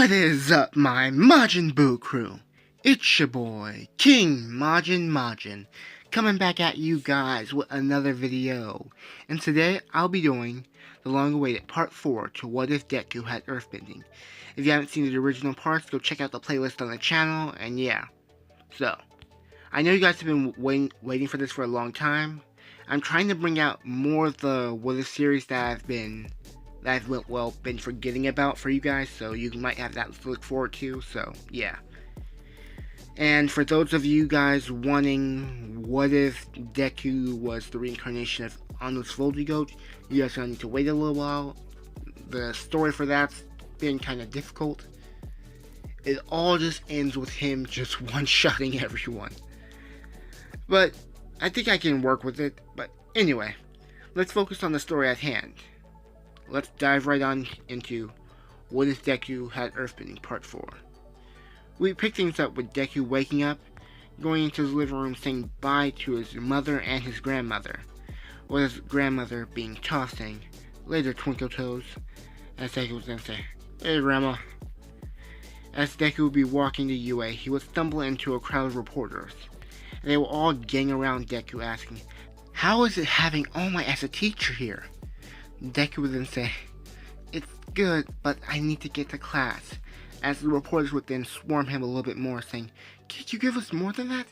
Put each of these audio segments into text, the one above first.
What is up, my Majin Buu crew? It's your boy, King Majin, coming back at you guys with another video. And today, I'll be doing the long-awaited part 4 to What If Deku Had Earthbending. If you haven't seen the original parts, go check out the playlist on the channel, and yeah. So, I know you guys have been waiting for this for a long time. I'm trying to bring out more of the What If series that I've been forgetting about for you guys, so you might have that to look forward to, so yeah. And for those of you guys wanting what if Deku was the reincarnation of Anu's Goat, you guys are gonna need to wait a little while. The story for that's been kind of difficult. It all just ends with him just one-shotting everyone. But I think I can work with it. But anyway, let's focus on the story at hand. Let's dive right on into What If Deku Had Earthbending Part 4. We pick things up with Deku waking up, going into his living room saying bye to his mother and his grandmother, with his grandmother being tossed saying, "Later, Twinkle Toes," as Deku would then say, "Hey, Grandma." As Deku would be walking to UA, he would stumble into a crowd of reporters. They will all gang around Deku asking, "How is it having All Might as a teacher here?" Deku would then say, "It's good, but I need to get to class," as the reporters would then swarm him a little bit more, saying, "Can't you give us more than that?"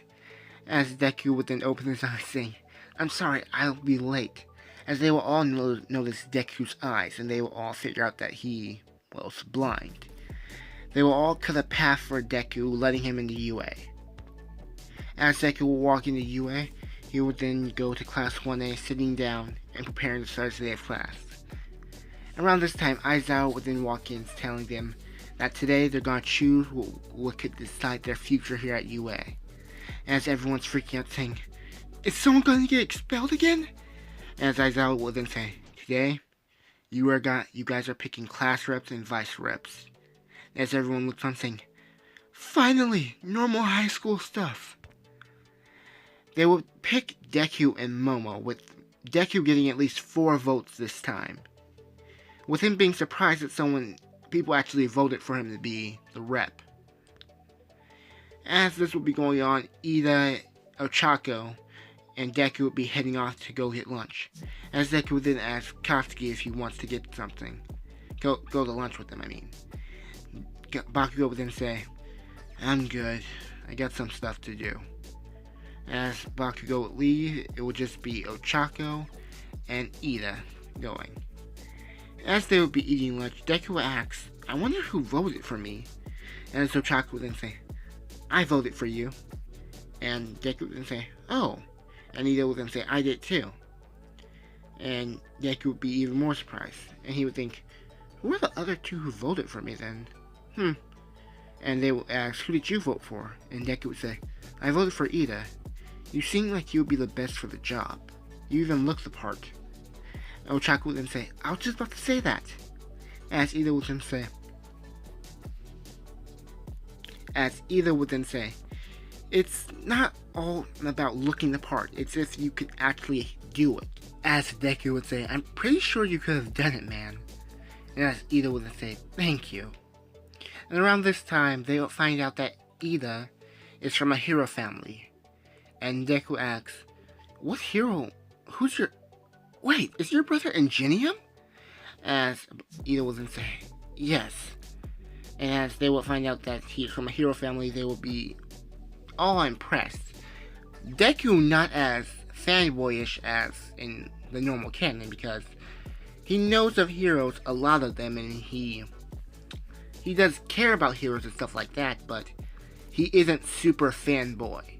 As Deku would then open his eyes, saying, "I'm sorry, I'll be late," as they will all notice Deku's eyes, and they will all figure out that he was blind. They will all cut a path for Deku, letting him into UA. As Deku will walk into UA, he would then go to class 1A, sitting down and preparing to start his day of class. Around this time, Aizawa would then walk in, telling them that today they're going to choose what could decide their future here at UA. As everyone's freaking out, saying, "Is someone going to get expelled again?" As Aizawa would then say, "Today, you guys are picking class reps and vice reps." As everyone looks on, saying, "Finally, normal high school stuff." They would pick Deku and Momo, with Deku getting at least 4 votes this time, with him being surprised that people actually voted for him to be the rep. As this would be going on, Ida, Ochako, and Deku would be heading off to go get lunch, as Deku would then ask Katsuki if he wants to get something. Go to lunch with him, I mean. Bakugo would then say, "I'm good, I got some stuff to do." As Bakugo would leave, it would just be Ochako and Ida going. As they would be eating lunch, Deku asks, "I wonder who voted for me?" And Ochako would then say, "I voted for you." And Deku would then say, "Oh." And Ida would then say, "I did too." And Deku would be even more surprised. And he would think, "Who are the other 2 who voted for me then?" And they would ask, "Who did you vote for?" And Deku would say, "I voted for Ida. You seem like you would be the best for the job. You even look the part." And Ochako would then say, "I was just about to say that." As Ida would then say, "It's not all about looking the part, it's if you could actually do it." As Deku would say, "I'm pretty sure you could have done it, man." And as Ida would then say, "Thank you." And around this time, they will find out that Ida is from a hero family. And Deku asks, "What hero? Wait, is your brother Ingenium?" As Ida will then say, "Yes." And as they will find out that he's from a hero family, they will be all impressed. Deku not as fanboyish as in the normal canon, because he knows of heroes, a lot of them, and he does care about heroes and stuff like that, but he isn't super fanboy.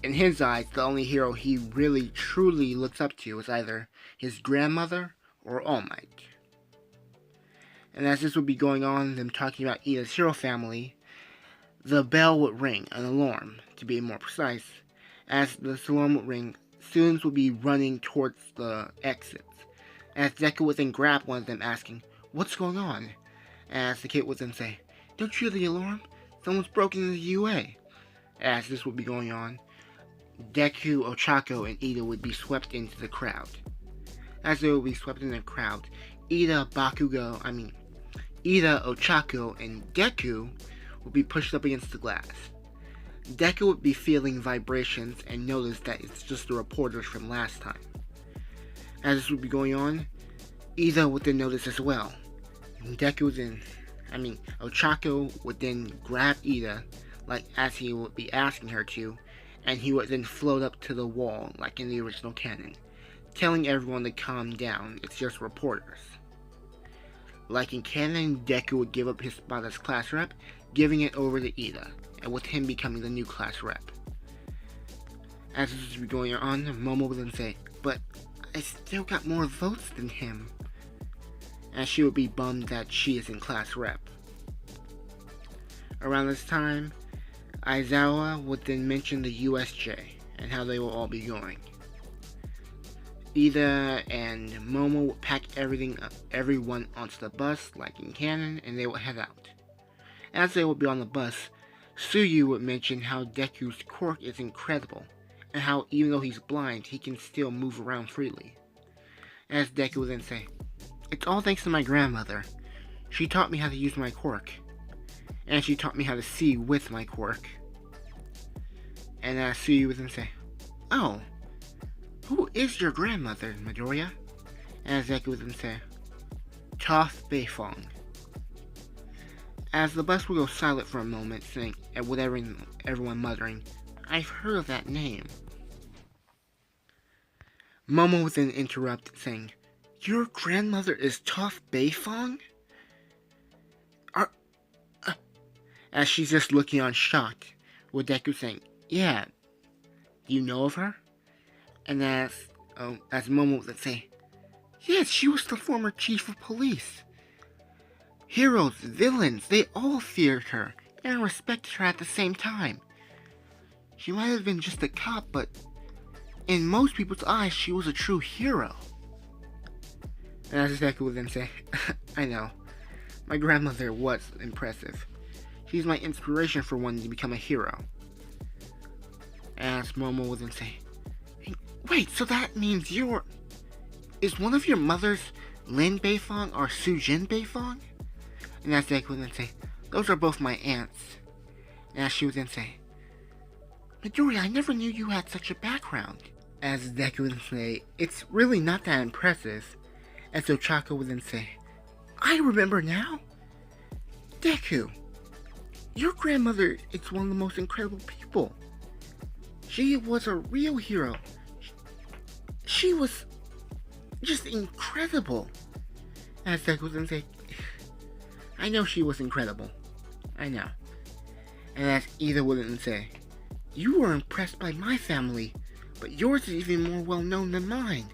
In his eyes, the only hero he really truly looks up to is either his grandmother or All Might. And as this would be going on, them talking about Ida's hero family, the bell would ring, an alarm, to be more precise. As the alarm would ring, students would be running towards the exits. As Deku would then grab one of them, asking, "What's going on?" As the kid would then say, "Don't you hear the alarm? Someone's broken into UA." As this would be going on, Deku, Ochako, and Ida would be swept into the crowd. As they would be swept into the crowd, Ida, Ochako, and Deku would be pushed up against the glass. Deku would be feeling vibrations and notice that it's just the reporters from last time. As this would be going on, Ida would then notice as well. Ochako would then grab Ida, like as he would be asking her to, and he would then float up to the wall like in the original canon, telling everyone to calm down, it's just reporters. Like in canon, Deku would give up his spot as class rep, giving it over to Ida, and with him becoming the new class rep. As this would be going on, Momo would then say, "But I still got more votes than him," and she would be bummed that she isn't class rep. Around this time, Aizawa would then mention the USJ and how they will all be going. Ida and Momo would pack everyone onto the bus like in canon, and they would head out. As they would be on the bus, Tsuyu would mention how Deku's quirk is incredible, and how even though he's blind, he can still move around freely. As Deku would then say, "It's all thanks to my grandmother. She taught me how to use my quirk. And she taught me how to see with my quirk." And Tsuyu would then say, "Oh, who is your grandmother, Midoriya?" And Deku would then say, "Toph Beifong." As the bus would go silent for a moment, saying, and with everyone muttering, "I've heard of that name." Momo would then interrupt, saying, "Your grandmother is Toph Beifong?" As she's just looking on shocked, with Deku saying, "Yeah, do you know of her?" And as Momo would say, "Yes, she was the former chief of police. Heroes, villains, they all feared her and respected her at the same time. She might have been just a cop, but in most people's eyes, she was a true hero." And as Deku would then say, "I know. My grandmother was impressive. She's my inspiration for wanting to become a hero." As Momo would then say, "Wait, so that means is one of your mothers Lin Beifong or Sujin Beifong?" And as Deku would then say, "Those are both my aunts." And as she would then say, "Midoriya, I never knew you had such a background." As Deku would then say, "It's really not that impressive." And so Ochako would then say, "I remember now. Deku, your grandmother is one of the most incredible people. She was a real hero. She was just incredible." As Deku would then say, "I know she was incredible. I know." And as Ida would then say, "You were impressed by my family, but yours is even more well known than mine."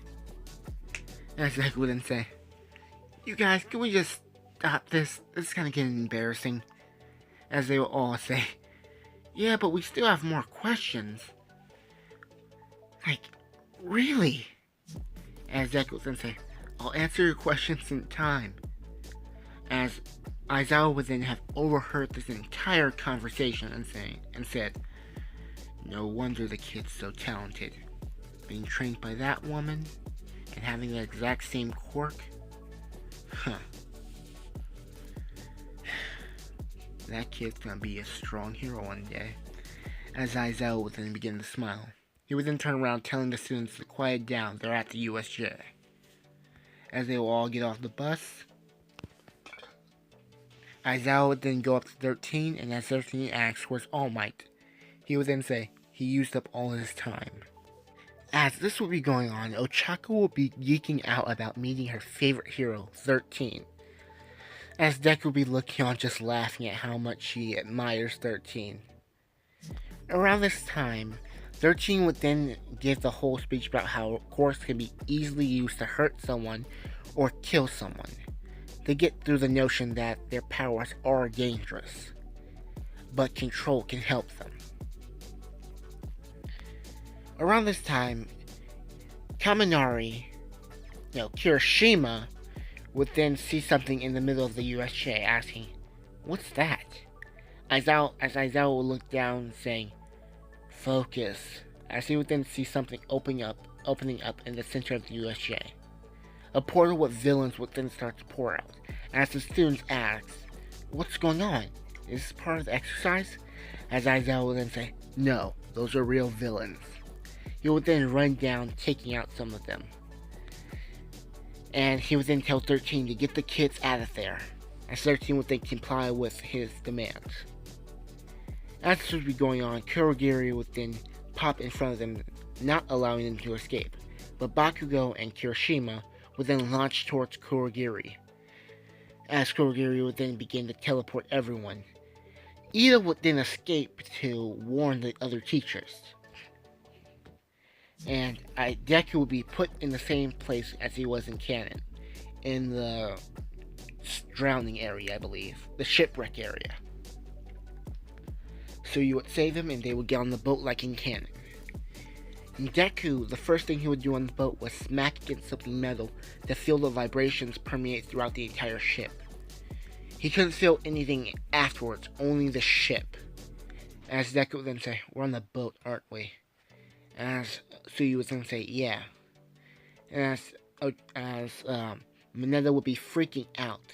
And as Deku would then say, "You guys, can we just stop this? This is kind of getting embarrassing." As they will all say, "Yeah, but we still have more questions." Like, really? As Deku would then say, "I'll answer your questions in time." As Aizawa would then have overheard this entire conversation and said, "No wonder the kid's so talented. Being trained by that woman and having the exact same quirk? Huh. That kid's gonna be a strong hero one day." As Aizawa would then begin to smile. He would then turn around telling the students to quiet down, they're at the USJ. As they will all get off the bus, Aizawa would then go up to 13, and as 13 asks, "Where's All Might?" he would then say, "He used up all his time." As this will be going on, Ochako will be geeking out about meeting her favorite hero, 13. As Deku will be looking on just laughing at how much she admires 13. Around this time, 13 would then give the whole speech about how quirks can be easily used to hurt someone or kill someone. They get through the notion that their powers are dangerous, but control can help them. Around this time, Kirishima would then see something in the middle of the USJ, asking, "What's that?" As Aizawa would look down, saying, "Focus," as he would then see something opening up in the center of the USJ. A portal with villains would then start to pour out, As the students ask, "What's going on? Is this part of the exercise?" As Aizawa will then say, "No, those are real villains." He will then run down, taking out some of them. And he would then tell 13 to get the kids out of there, as 13 would then comply with his demands. As this would be going on, Kurogiri would then pop in front of them, not allowing them to escape. But Bakugo and Kirishima would then launch towards Kurogiri, as Kurogiri would then begin to teleport everyone. Ida would then escape to warn the other teachers. And Deku would be put in the same place as he was in canon, in the drowning area, I believe, the shipwreck area. So you would save him and they would get on the boat like in canon. And Deku, the first thing he would do on the boat was smack against something metal to feel the vibrations permeate throughout the entire ship. He couldn't feel anything afterwards, only the ship. As Deku would then say, "We're on the boat, aren't we?" As Suyu would then say, "Yeah." And as Mineta would be freaking out,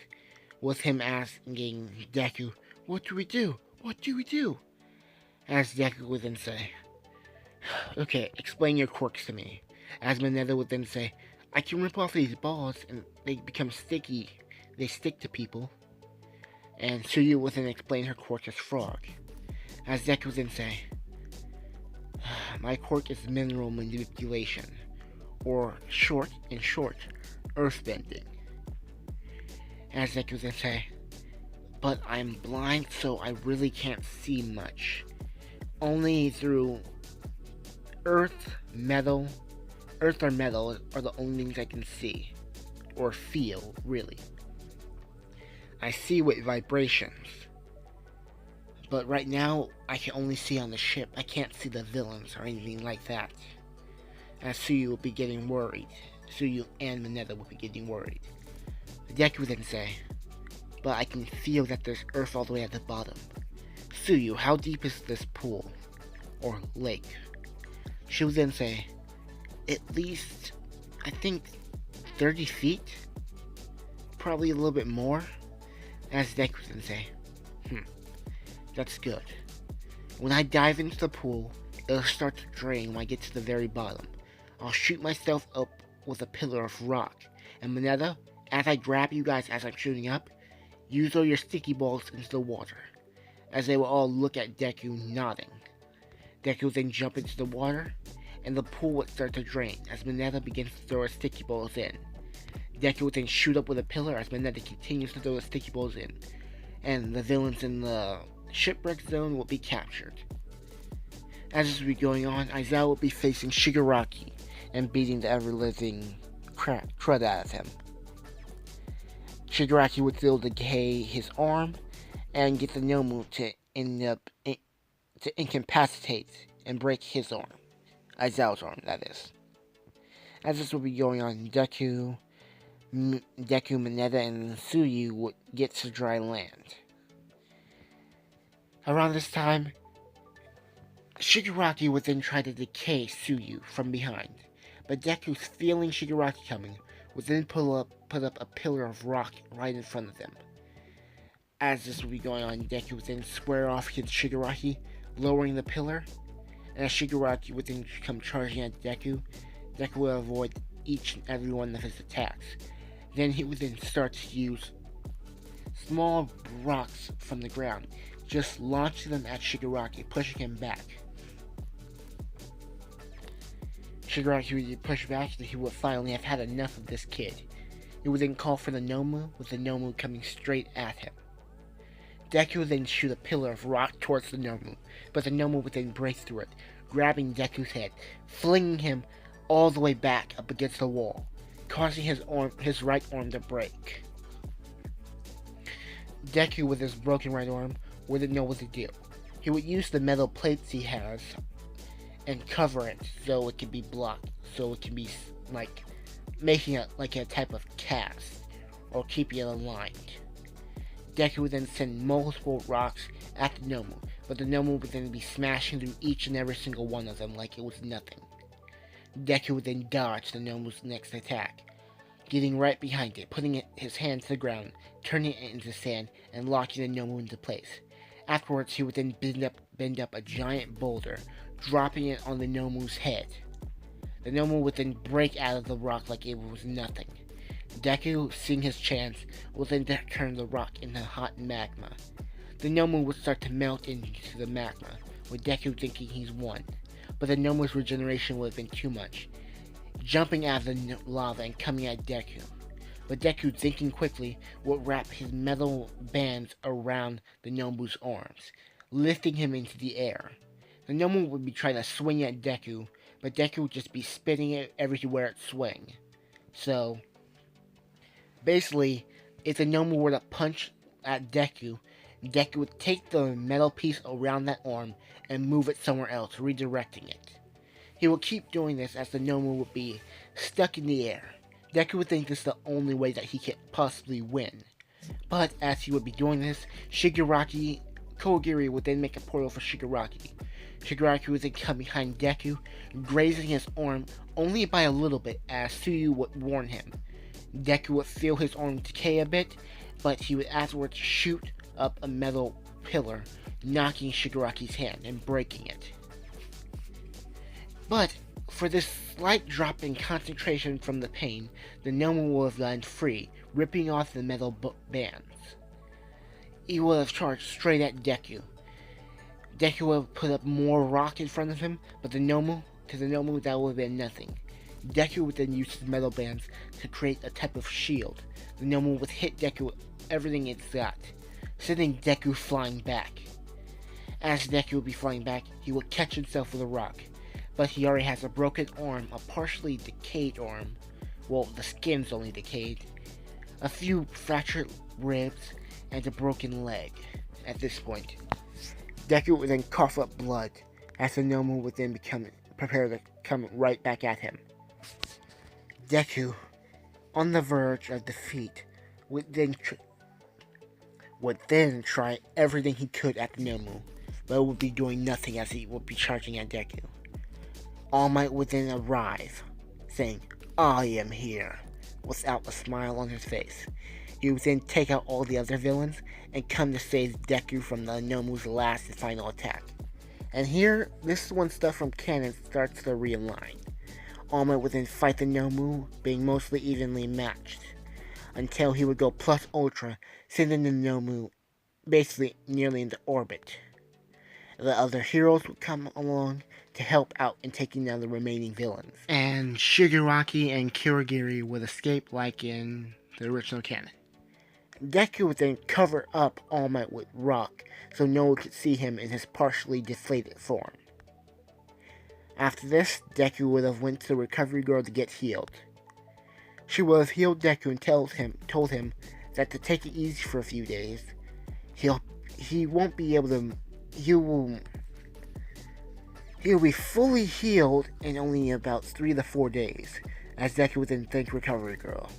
with him asking Deku, "What do we do? What do we do?" As Deku would then say, "Okay, explain your quirks to me." As Mineta would then say, "I can rip off these balls and they become sticky. They stick to people." And Suyu would then explain her quirk as Frog. As Deku would then say, "My quirk is mineral manipulation, or in short, earthbending." As Deku would then say, "But I'm blind, so I really can't see much. Only through earth or metal are the only things I can see, or feel, really. I see with vibrations. But right now, I can only see on the ship. I can't see the villains or anything like that." As Suyu will be getting worried. Suyu and Mineta will be getting worried. Deku would then say, "But I can feel that there's earth all the way at the bottom. Suyu, how deep is this pool? Or lake?" She would then say, "At least, I think, 30 feet? Probably a little bit more." As Deku would then say, "That's good. When I dive into the pool, it'll start to drain when I get to the very bottom. I'll shoot myself up with a pillar of rock. And Mineta, as I grab you guys as I'm shooting up, you throw your sticky balls into the water." As they will all look at Deku, nodding. Deku will then jump into the water, and the pool would start to drain as Mineta begins to throw her sticky balls in. Deku would then shoot up with a pillar as Mineta continues to throw the sticky balls in, and the villains in the shipwreck zone will be captured. As this will be going on, Aizawa will be facing Shigaraki and beating the ever-living crud out of him. Shigaraki would still decay his arm and get the Nomu to incapacitate and break his arm. Aizawa's arm, that is. As this will be going on, Deku, Mineta, and Suyu would get to dry land. Around this time, Shigaraki would then try to decay Suyu from behind, but Deku, feeling Shigaraki coming, would then put up a pillar of rock right in front of them. As this would be going on, Deku would then square off against Shigaraki, lowering the pillar, and as Shigaraki would then come charging at Deku, Deku would avoid each and every one of his attacks. Then he would then start to use small rocks from the ground, just launching them at Shigaraki, pushing him back. Shigaraki would push back and he would finally have had enough of this kid. He would then call for the Nomu, with the Nomu coming straight at him. Deku would then shoot a pillar of rock towards the Nomu, but the Nomu would then break through it, grabbing Deku's head, flinging him all the way back up against the wall, causing his right arm to break. Deku, with his broken right arm, wouldn't know what to do. He would use the metal plates he has and cover it so it can be blocked, so it can be like making it like a type of cast or keeping it aligned. Deku would then send multiple rocks at the Nomu, but the Nomu would then be smashing through each and every single one of them like it was nothing. Deku would then dodge the Nomu's next attack, getting right behind it, putting his hand to the ground, turning it into sand, and locking the Nomu into place. Afterwards, he would then bend up a giant boulder, dropping it on the Nomu's head. The Nomu would then break out of the rock like it was nothing. Deku, seeing his chance, would then turn the rock into hot magma. The Nomu would start to melt into the magma, with Deku thinking he's won. But the Nomu's regeneration would have been too much, jumping out of the lava and coming at Deku. But Deku, thinking quickly, would wrap his metal bands around the Nomu's arms, lifting him into the air. The Nomu would be trying to swing at Deku, but Deku would just be spinning it everywhere it swung. So, basically, if the Nomu were to punch at Deku, Deku would take the metal piece around that arm and move it somewhere else, redirecting it. He would keep doing this as the Nomu would be stuck in the air. Deku would think this is the only way that he could possibly win. But as he would be doing this, Kogiri would then make a portal for Shigaraki. Shigaraki would then come behind Deku, grazing his arm only by a little bit as Tsuyu would warn him. Deku would feel his arm decay a bit, but he would afterwards shoot up a metal pillar, knocking Shigaraki's hand and breaking it. But for this slight drop in concentration from the pain, the Nomu would have gone free, ripping off the metal bands. He would have charged straight at Deku. Deku would have put up more rock in front of him, but to the Nomu that would have been nothing. Deku would then use his metal bands to create a type of shield. The Nomu would hit Deku with everything it's got, sending Deku flying back. As Deku would be flying back, he would catch himself with a rock, but he already has a broken arm, a partially decayed arm, well, the skin's only decayed, a few fractured ribs, and a broken leg. At this point, Deku would then cough up blood, as the Nomu would then prepare to come right back at him. Deku, on the verge of defeat, would then try everything he could at the Nomu, but would be doing nothing as he would be charging at Deku. All Might would then arrive, saying, "I am here," without a smile on his face. He would then take out all the other villains and come to save Deku from the Nomu's last and final attack. And here, this is when stuff from canon starts to realign. All Might would then fight the Nomu, being mostly evenly matched, until he would go plus ultra, sending the Nomu basically nearly into orbit. The other heroes would come along to help out in taking down the remaining villains. And Shigaraki and Kirigiri would escape like in the original canon. Deku would then cover up All Might with rock so no one could see him in his partially deflated form. After this, Deku would have went to the recovery girl to get healed. She would have healed Deku and told him that to take it easy for a few days, he'll be fully healed in only about 3 to 4 days, as Deku would then thank recovery girl.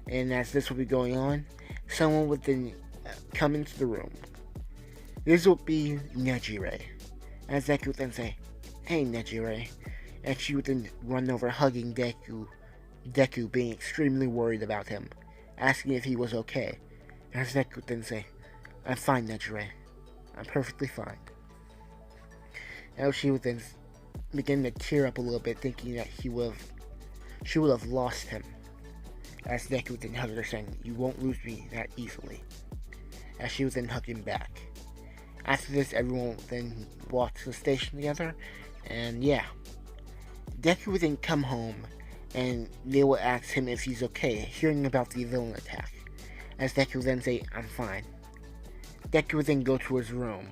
And as this would be going on, someone would then come into the room. This would be Nejire, as Deku would then say, "Hey Nejire," and she would then run over hugging Deku being extremely worried about him, asking if he was okay. As Deku would then say, "I'm fine, Nejire. I'm perfectly fine." Now she would then begin to tear up a little bit, thinking that she would have lost him. As Deku would then hug her, saying, "You won't lose me that easily." As she would then hug him back. After this, everyone would then walk to the station together, and yeah. Deku would then come home, and they would ask him if he's okay, hearing about the villain attack. As Deku would then say, "I'm fine." Deku would then go to his room,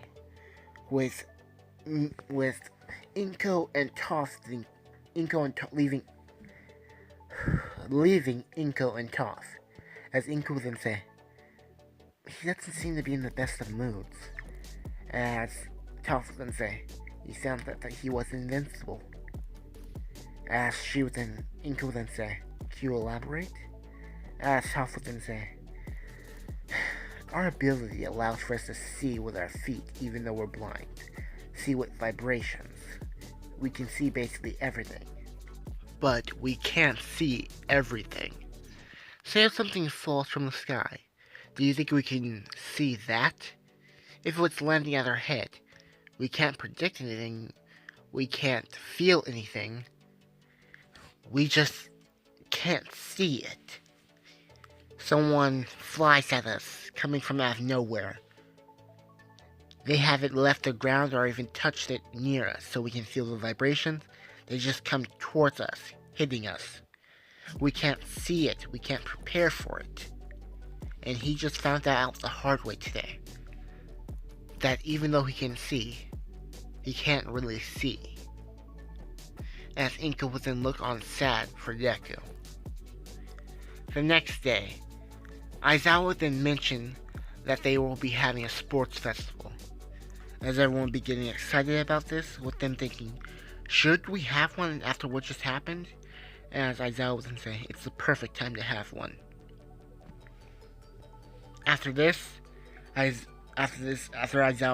with Inko and Toph leaving Inko and Toph, as Inko would then say, "He doesn't seem to be in the best of moods." As Toph would then say, "He sounds like he was invincible." As Inko would then say, "Can you elaborate?" As Toph would then say, "Our ability allows for us to see with our feet even though we're blind. See with vibrations. We can see basically everything. But we can't see everything." Say if something falls from the sky. Do you think we can see that? If it's landing at our head, we can't predict anything, we can't feel anything, we just can't see it. Someone flies at us, coming from out of nowhere. They haven't left the ground or even touched it near us, so we can feel the vibrations. They just come towards us, hitting us. We can't see it, we can't prepare for it. And he just found that out the hard way today. That even though he can see, he can't really see. As Inka would then look on sad for Deku. The next day, Aizawa then mentioned that they will be having a sports festival. As everyone will be getting excited about this, with them thinking, should we have one after what just happened? And as Aizawa would then say, it's the perfect time to have one. After Aizawa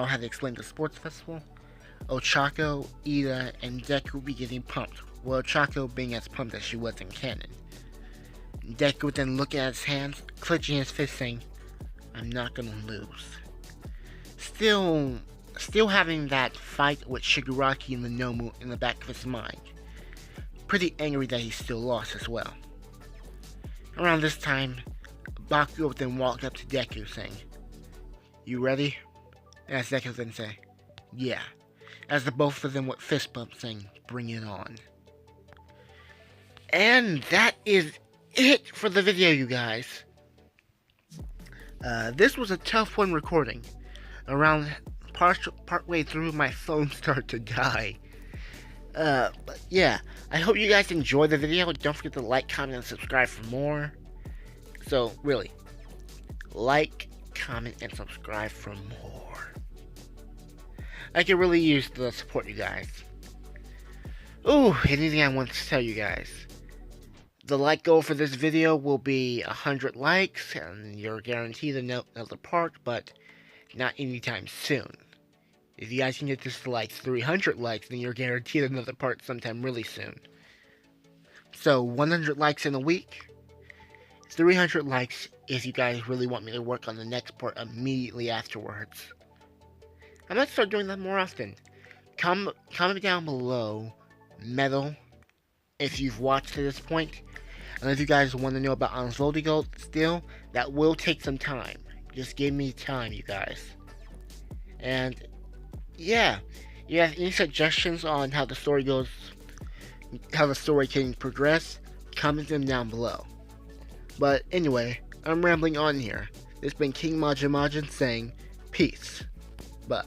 had explained the sports festival, Ochako, Ida, and Deku would be getting pumped, while Ochako being as pumped as she was in canon. Deku would then look at his hands, clenching his fist, saying, I'm not gonna lose. Still having that fight with Shigaraki and the Nomu in the back of his mind. Pretty angry that he still lost as well. Around this time, Bakugo would then walk up to Deku saying, you ready? And as Deku would then say, yeah. As the both of them would fist bump saying, bring it on. And that is it for the video, you guys. This was a tough one recording. Around partway through, my phone started to die. But yeah, I hope you guys enjoyed the video. Don't forget to like, comment, and subscribe for more. So, really, like, comment, and subscribe for more. I could really use the support, you guys. Ooh, anything I want to tell you guys. The like goal for this video will be 100 likes, and you're guaranteed another part, but not anytime soon. If you guys can get this to like 300 likes, then you're guaranteed another part sometime really soon. So, 100 likes in a week, 300 likes if you guys really want me to work on the next part immediately afterwards. I might start doing that more often. Comment down below, Metal, if you've watched to this point. And if you guys want to know about Ansvoldigold still, that will take some time. Just give me time, you guys. And yeah, if you have any suggestions on how the story goes, how the story can progress, comment them down below. But anyway, I'm rambling on here. This has been King Majin saying peace. Bye.